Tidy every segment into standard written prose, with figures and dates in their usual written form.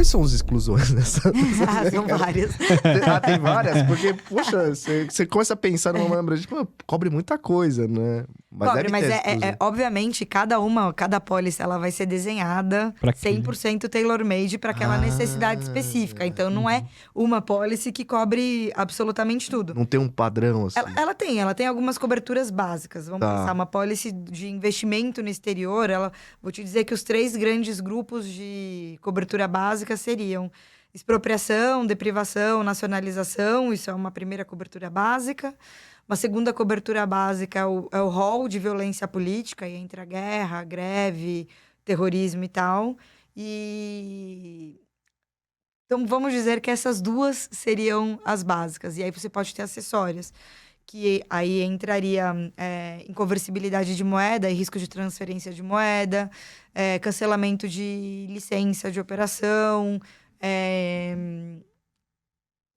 quais são as exclusões nessa? São várias. Tem várias? Porque, poxa, você começa a pensar numa maneira, tipo, cobre muita coisa, né? Cobre, mas obviamente, cada apólice, ela vai ser desenhada 100% tailor-made para aquela necessidade específica. Então, não é uma apólice que cobre absolutamente tudo. Não tem um padrão, assim? Ela tem algumas coberturas básicas. Vamos pensar, uma apólice de investimento no exterior, vou te dizer que os 3 grandes grupos de cobertura básica seriam expropriação, deprivação, nacionalização. Isso é uma primeira cobertura básica. Uma segunda cobertura básica é o rol de violência política, entre a guerra, a greve, terrorismo e tal. Então, vamos dizer que essas 2 seriam as básicas. E aí você pode ter acessórias, que aí entraria inconversibilidade de moeda e risco de transferência de moeda, cancelamento de licença de operação,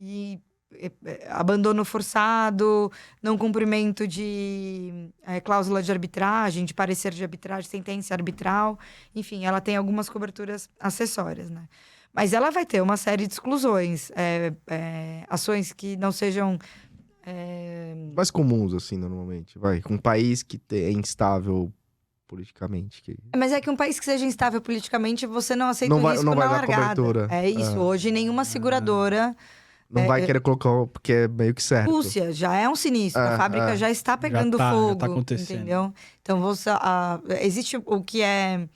e abandono forçado, não cumprimento de cláusula de arbitragem, de parecer de arbitragem, sentença arbitral. Enfim, ela tem algumas coberturas acessórias, né? Mas ela vai ter uma série de exclusões, ações que não sejam... mais comuns, assim, normalmente. Um país que é instável politicamente. Mas é que um país que seja instável politicamente, você não aceita o risco não vai na dar largada. Cobertura. É isso. Hoje, nenhuma seguradora... Não vai querer colocar, porque é meio que certo. Rússia já é um sinistro. A fábrica já está pegando fogo. Já tá acontecendo. Entendeu? Então, existe o que é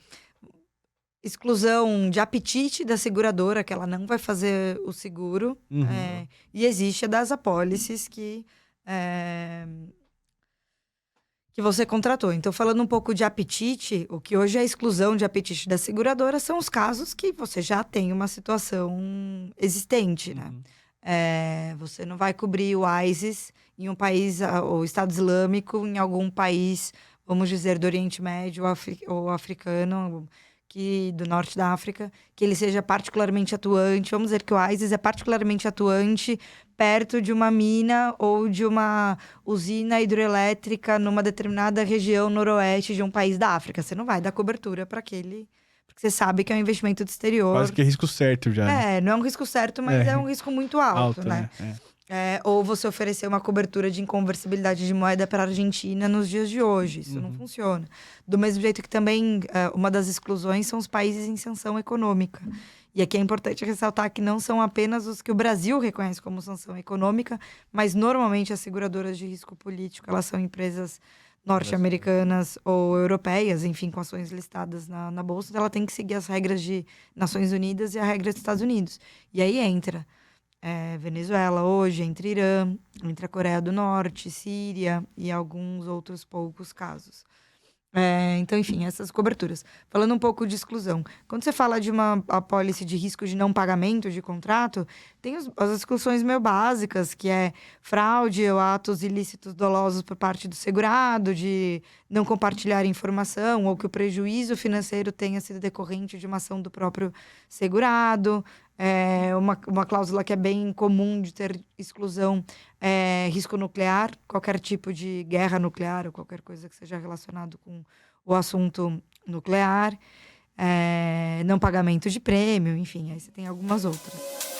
exclusão de apetite da seguradora, que ela não vai fazer o seguro. E existe a das apólices que você contratou. Então, falando um pouco de apetite, o que hoje é a exclusão de apetite da seguradora são os casos que você já tem uma situação existente, né? Você não vai cobrir o ISIS em um país, ou Estado Islâmico, em algum país, vamos dizer, do Oriente Médio ou africano, do norte da África, que ele seja particularmente atuante. Vamos dizer que o ISIS é particularmente atuante perto de uma mina ou de uma usina hidroelétrica numa determinada região noroeste de um país da África. Você não vai dar cobertura para aquele... Porque você sabe que é um investimento do exterior. Quase que é risco certo já. Né? Não é um risco certo, mas é um risco muito alto, né? Ou você oferecer uma cobertura de inconversibilidade de moeda para a Argentina nos dias de hoje. Isso não funciona. Do mesmo jeito que também uma das exclusões são os países em sanção econômica. E aqui é importante ressaltar que não são apenas os que o Brasil reconhece como sanção econômica, mas normalmente as seguradoras de risco político, elas são empresas norte-americanas ou europeias, enfim, com ações listadas na Bolsa, ela tem que seguir as regras de Nações Unidas e a regra dos Estados Unidos. E aí entra Venezuela hoje, entra Irã, entra Coreia do Norte, Síria e alguns outros poucos casos. Então, enfim, essas coberturas. Falando um pouco de exclusão. Quando você fala de uma apólice de risco de não pagamento de contrato, tem as exclusões meio básicas, que é fraude ou atos ilícitos dolosos por parte do segurado, de não compartilhar informação, ou que o prejuízo financeiro tenha sido decorrente de uma ação do próprio segurado. Uma cláusula que é bem comum de ter exclusão risco nuclear, qualquer tipo de guerra nuclear ou qualquer coisa que seja relacionado com o assunto nuclear, não pagamento de prêmio, enfim, aí você tem algumas outras.